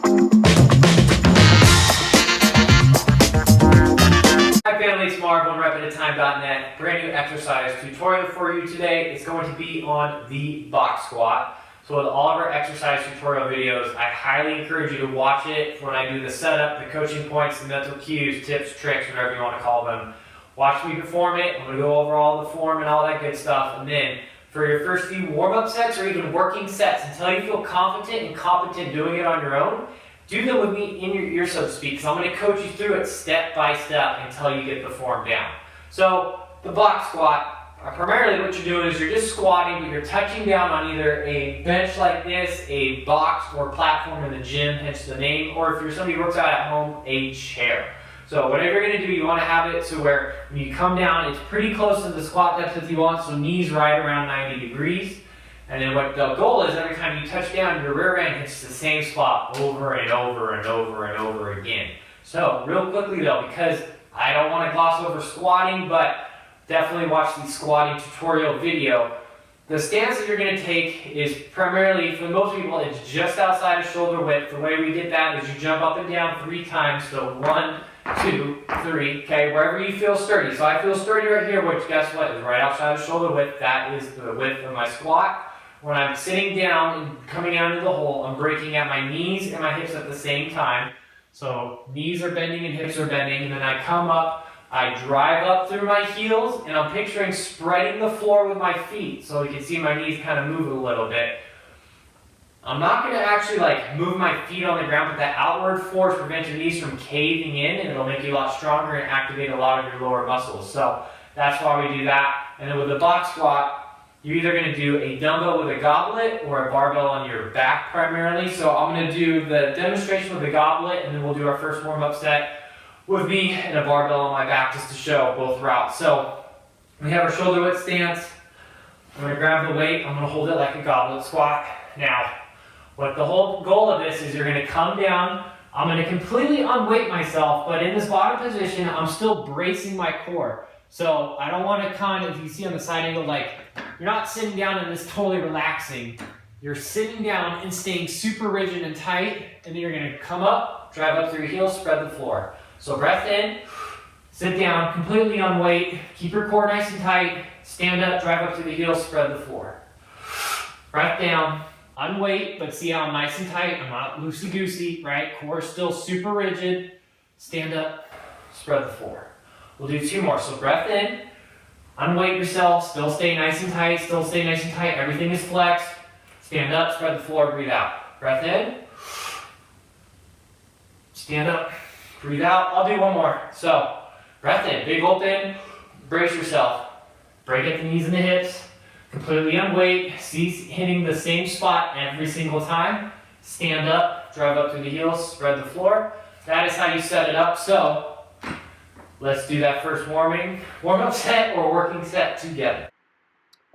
Hi family, it's Marv, onerapatatime.net. Brand new exercise tutorial for you today. It's going to be on the box squat. So with all of our exercise tutorial videos, I highly encourage you to watch it when I do the setup, the coaching points, the mental cues, tips, tricks, whatever you want to call them. Watch me perform it. I'm going to go over all the form and all that good stuff. And then for your first few warm-up sets or even working sets, until you feel confident and competent doing it on your own, do them with me in your ear, so to speak, because I'm going to coach you through it step by step until you get the form down. So the box squat, primarily what you're doing is you're just squatting, but you're touching down on either a bench like this, a box or platform in the gym, hence the name, or if you're somebody who works out at home, a chair. So whatever you're going to do, you want to have it to where when you come down, it's pretty close to the squat depth if you want, so knees right around 90 degrees. And then what the goal is, every time you touch down, your rear end hits the same spot over and over and over and over again. So real quickly though, because I don't want to gloss over squatting, but definitely watch the squatting tutorial video. The stance that you're going to take is primarily, for most people, it's just outside of shoulder width. The way we get that is you jump up and down 3 times. So 1, 2, 3, okay, wherever you feel sturdy. So I feel sturdy right here, which guess what, is right outside of shoulder width. That is the width of my squat. When I'm sitting down and coming down into the hole, I'm breaking at my knees and my hips at the same time. So knees are bending and hips are bending, and then I come up, I drive up through my heels, and I'm picturing spreading the floor with my feet so you can see my knees kind of move a little bit. I'm not going to actually move my feet on the ground, but that outward force prevents your knees from caving in, and it'll make you a lot stronger and activate a lot of your lower muscles. So that's why we do that. And then with the box squat, you're either going to do a dumbbell with a goblet or a barbell on your back primarily. So I'm going to do the demonstration with the goblet, and then we'll do our first warm-up set with me and a barbell on my back just to show both routes. So we have our shoulder width stance. I'm going to grab the weight. I'm going to hold it like a goblet squat. Now, what the whole goal of this is you're going to come down. I'm going to completely unweight myself, but in this bottom position, I'm still bracing my core. So I don't want to kind of, if you see on the side angle, you're not sitting down and this totally relaxing. You're sitting down and staying super rigid and tight, and then you're going to come up, drive up through your heels, spread the floor. So breath in, sit down, completely unweight, keep your core nice and tight, stand up, drive up through the heels, spread the floor. Breath down, unweight, but see how I'm nice and tight, I'm not loosey-goosey, right? Core is still super rigid, stand up, spread the floor. We'll do 2 more. So breath in, unweight yourself, still stay nice and tight, everything is flexed. Stand up, spread the floor, breathe out. Breath in, stand up, breathe out. I'll do 1 more. So breath in, big open, brace yourself. Break at the knees and the hips, completely unweight, cease hitting the same spot every single time. Stand up, drive up through the heels, spread the floor. That is how you set it up. So let's do that first warm-up set or working set together.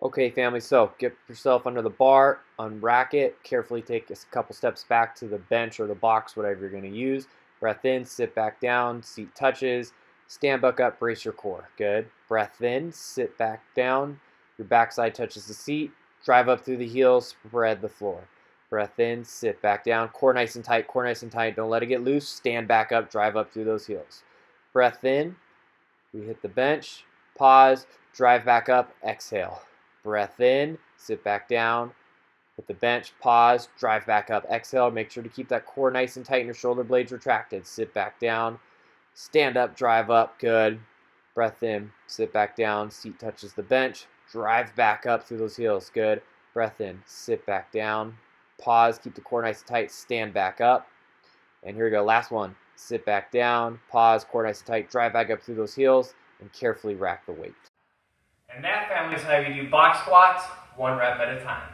Okay, family, so get yourself under the bar, unrack it, carefully take a couple steps back to the bench or the box, whatever you're going to use. Breath in, sit back down, seat touches, stand back up, brace your core. Good. Breath in, sit back down, your backside touches the seat, drive up through the heels, spread the floor. Breath in, sit back down, core nice and tight, don't let it get loose, stand back up, drive up through those heels. Breath in, we hit the bench, pause, drive back up, exhale. Breath in, sit back down, hit the bench, pause, drive back up, exhale. Make sure to keep that core nice and tight and your shoulder blades retracted. Sit back down, stand up, drive up, good. Breath in, sit back down, seat touches the bench, drive back up through those heels, good. Breath in, sit back down, pause, keep the core nice and tight, stand back up. And here we go, last one. Sit back down, pause, core nice and tight, drive back up through those heels, and carefully rack the weight. And that, family, is how you do box squats, 1 rep at a time.